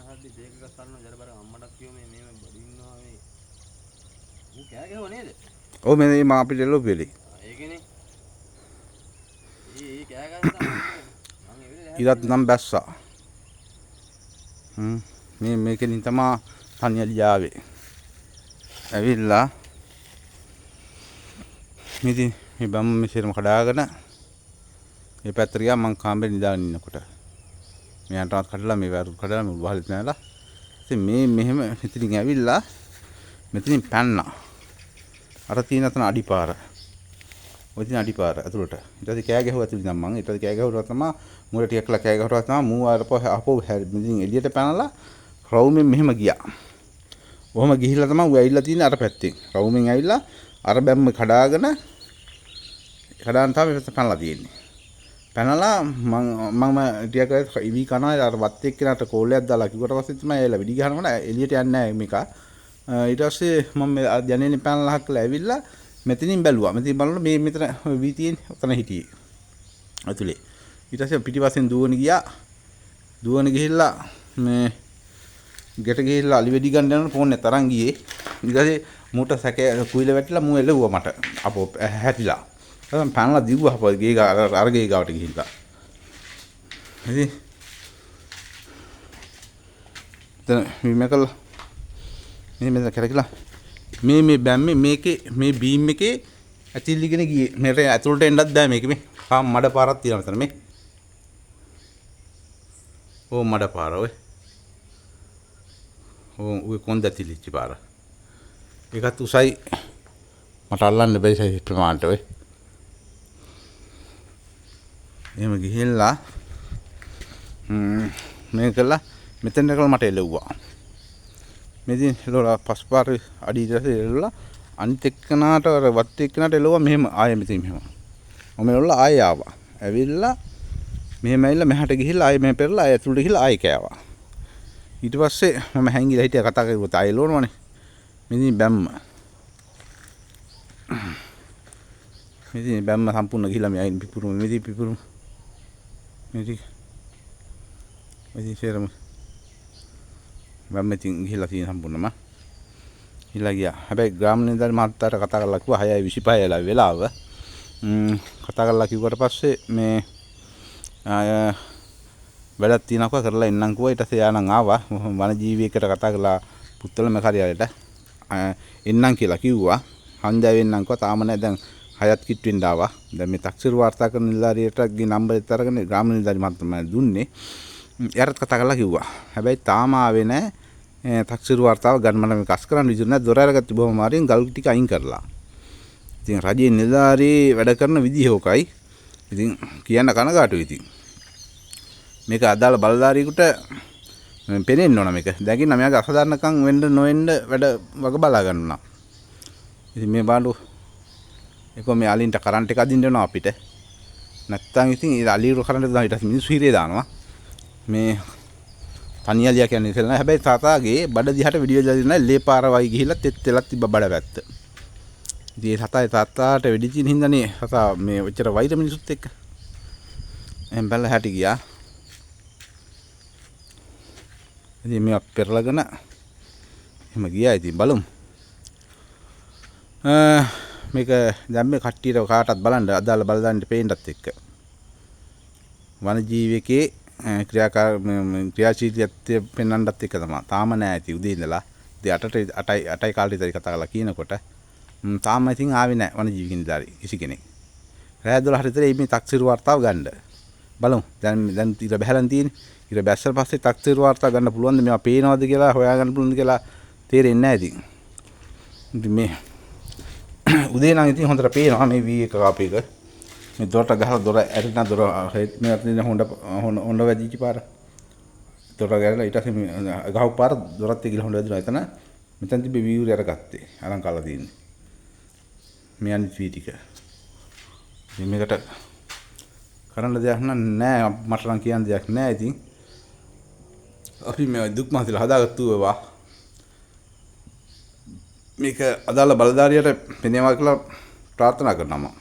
හදි දෙක ගස්සන්න ජර බර අම්මටත් කියෝ මේ බඩින්නවා මේ ඌ කෑ ගැහුවා නේද? ඔව් මේ මා අපිට එළොපෙලි. ඒකනේ. ඒ කෑ ගහන තමයි මම එවිල ඉරත් නම් බැස්සා. මේකෙන් තමයි තනියලි ආවේ. ඇවිල්ලා ඉතින් මේ බම්ම මෙසේරම කඩාගෙන මේ පැත්තට ගියා මං කාමරේ නිදාගෙන ඉන්නකොට. මෙයාටවත් කඩලා මේ වැරු කඩලා මේ වහලෙත් නැලා. ඉතින් මේ මෙහෙම මෙතනින් ඇවිල්ලා මෙතනින් පැන්නා. අර තියෙන තන අඩිපාර. ඔය තියෙන අඩිපාර ඇතුළට. ඊට පස්සේ කෑ ගැහුවා ඇතුළේ නම් මං. ඊට පස්සේ කෑ ගැහුවා තමයි මුල ටිකක් කළා කෑ ගැහුවා තමයි මූ ආපහු මෙතනින් එළියට පැනලා රවුමෙන් මෙහෙම ගියා. ඔහම ගිහිල්ලා තමයි ඌ ඇවිල්ලා තියෙන්නේ අර පැත්තෙන්. රවුමෙන් ඇවිල්ලා අර බැම්ම කඩාගෙන තමයි මෙතන පැනලා තියෙන්නේ. පැනලා මම ටිකක් ඉවි කනවා අර වත් එක්කනට කෝලයක් දාලා කිව්වට පස්සේ තමයි ඇවිල්ලා විඩි ගහනකොට එළියට යන්නේ නැහැ මේක. ඊට පස්සේ මම යන්නේ පැනලා හක්කලා ඇවිල්ලා මෙතනින් බැලුවා. මෙතනින් බලනකොට මේ මෙතන වී තියෙන්නේ ඔතන හිටියේ. ඇතුලේ. ඊට පස්සේ පිටිපස්සෙන් දුවන ගියා. දුවන ගිහිල්ලා මේ ගෙට ගිහිල්ලා අලි වෙඩි ගන්න යනකොට ෆෝන් එක තරන් ගියේ. ඊට පස්සේ මූට සැකේ කුයිල වැටිලා මූ එළවුවා මට. අපෝ හැටිලා. ඊට පැනලා දිව්වා අපෝ ගේ අර ගේ ගාවට ගිහිල්ලා. ඉතින් දැන් මේකල මේ කරකලා මේ බැම්මේ මේකේ මේ බීම් එකේ ඇතිල්ලිගෙන ගියේ. මෙතන ඇතුළට එන්නත් බෑ මේකේ මේ. මඩ පාරක් තියෙනවා මෙතන මේ. ඕ මඩ පාර ඔය. ඔය කොන්ද ඇතිලිච්ච පාර. ඒකත් උසයි මට අල්ලන්න බැරි සයිස් ප්‍රමාණයට ඔය. එහෙම ගිහිල්ලා මේකලා මෙතන කළා මට එළවුවා. මෙදින් එළවලා පස්පාර අඩියට එළවලා අනිත් එක්කනට අර වත් එක්කනට එළවුවා මෙහෙම ආයෙ මෙතන මෙහෙම. මම එළවලා ආයෙ ආවා. ඇවිල්ලා මෙහෙම ඇවිල්ලා මෙහාට ගිහිල්ලා ආයෙ මෙහෙ පෙරලා ආයෙ ඇතුළට ගිහිල්ලා ආයෙ කෑවා. ඊට පස්සේ මම හැංගිලා හිටියා කතා කරුවත් ආයෙ එළවනවනේ. මෙදින් බැම්ම. මෙදින් බැම්ම සම්පූර්ණ ගිහිල්ලා මේ ආයෙ පිපුරු මෙදින් පිපුරු මෙදින් ෂේරම බැම්මෙන් ගිහිල්ලා තියෙන සම්පූර්ණම ගිහිල්ලා ගියා. හැබැයි ග්‍රාම නිලධාරි මහත්තයාට කතා කරලා කිව්වා 6:25 වෙලාව. කතා කරලා කිව්වට පස්සේ මේ වැඩක් තියෙනවා කරලා එන්නම් කිව්වා. ඊට පස්සේ යානම් ආවා. වනජීවියෙකුට කතා කරලා පුත්තලම කාර්යාලයට එන්නම් කියලා කිව්වා. හන්දෑව එන්නම් කිව්වා. තාම නැහැ දැන් 6ත් කිට් වෙන්න ආවා. දැන් මේ තක්සේරු වාර්තා කරන නිලධාරියට ගේ නම්බරෙත් අරගෙන ග්‍රාම නිලධාරි මහත්මයා දුන්නේ. එයාට කතා කරලා කිව්වා. හැබැයි තාම ආවේ නැහැ. තක්සේරු වාර්තාව ගන්න මම කස් කරන්න විදිහ නැහැ. දොර අරගත්ත බොහොම මාරින් ගල් ටික අයින් කරලා. ඉතින් රජයේ නිලධාරී වැඩ කරන විදිහ ඕකයි. ඉතින් කියන්න කනගාටුයි ඉතින්. මේක අදාළ බලධාරියෙකුට පෙනෙන්න ඕන මේක. දැන් මෙයාගේ අසාධාරණකම් වෙන්න නොවෙන්න වැඩ වග බලා ගන්නවා. ඉතින් මේ බාලු ඒක මේ අලින්ට කරන්ට් එක අදින්න වෙනවා අපිට. නැත්තම් ඉතින් ඒ අලිරු කරන්ට් දාන ඊට පස්සේ මිනිස්සු හිරේ දානවා. මේ තනියලියා කියන්නේ ඉතල නෑ. හැබැයි තාතාගේ බඩ දිහාට වෙඩි වෙලා දිනා ලේ පාර වයි ගිහිල්ලා තෙත් තෙලක් තිබ්බ බඩ පැත්ත. ඉතින් ඒ තාතාට වෙඩි තියෙන හින්දානේ තාතා මේ ඔච්චර වෛර මිනිසුත් එක්ක. එහෙන් බැලලා හැටි ගියා. ඉතින් මේ පෙරලගෙන එහෙම ගියා. ඉතින් බලමු. මේක දැන් මේ කට්ටියට කාටවත් බලන්න අදාළ බලදාන්න පේන්නත් එක්ක. වනජීවිකේ ක්‍රියාශීලීත්වය පෙන්වන්නත් එක තමයි. තාම නෑ ඇති උදේ ඉඳලා. ඉතින් 8යි කාලේ ඉඳලා කතා කරලා කියනකොට තාම ඉතින් ආවේ නෑ වනජීවි නිලධාරි කිසි කෙනෙක්. රෑ 12 විතර මේ තක්සේරු වාර්තාව ගන්න. බලමු. දැන් ඉර බහැලන් තියෙන්නේ. ඉර බැස්සට පස්සේ තක්සේරු වාර්තාව ගන්න පුළුවන්ද මේවා පේනවද කියලා හොයාගන්න පුළුවන්ද කියලා තේරෙන්නේ නෑ ඉතින්. ඉතින් මේ උදේ නම් ඉතින් හොඳට පේනවා මේ වී එක කාපේක. මේ දොරට ගහලා දොර ඇරිනා දොර මේ අතේ හොඬ වැදිච්ච පාර. දොර ගහලා ඊට පස්සේ ගහපු පාර දොරත් එක්ක හොඬ වැදිනවා. එතන මෙතන තිබ්බේ වීවුරේ අරගත්තේ. අරන් කාලා තියෙන්නේ. මේ අනිත් වී ටික. ඉතින් මේකට කරන්න දෙයක් නෑ මට නම් කියන්න දෙයක් නෑ ඉතින්. අපි මේ දුක් මහතලා හදාගත්තු ඒවා මේක අදාළ බලධාරියට පෙනේවා කියලා ප්‍රාර්ථනා කරනවා.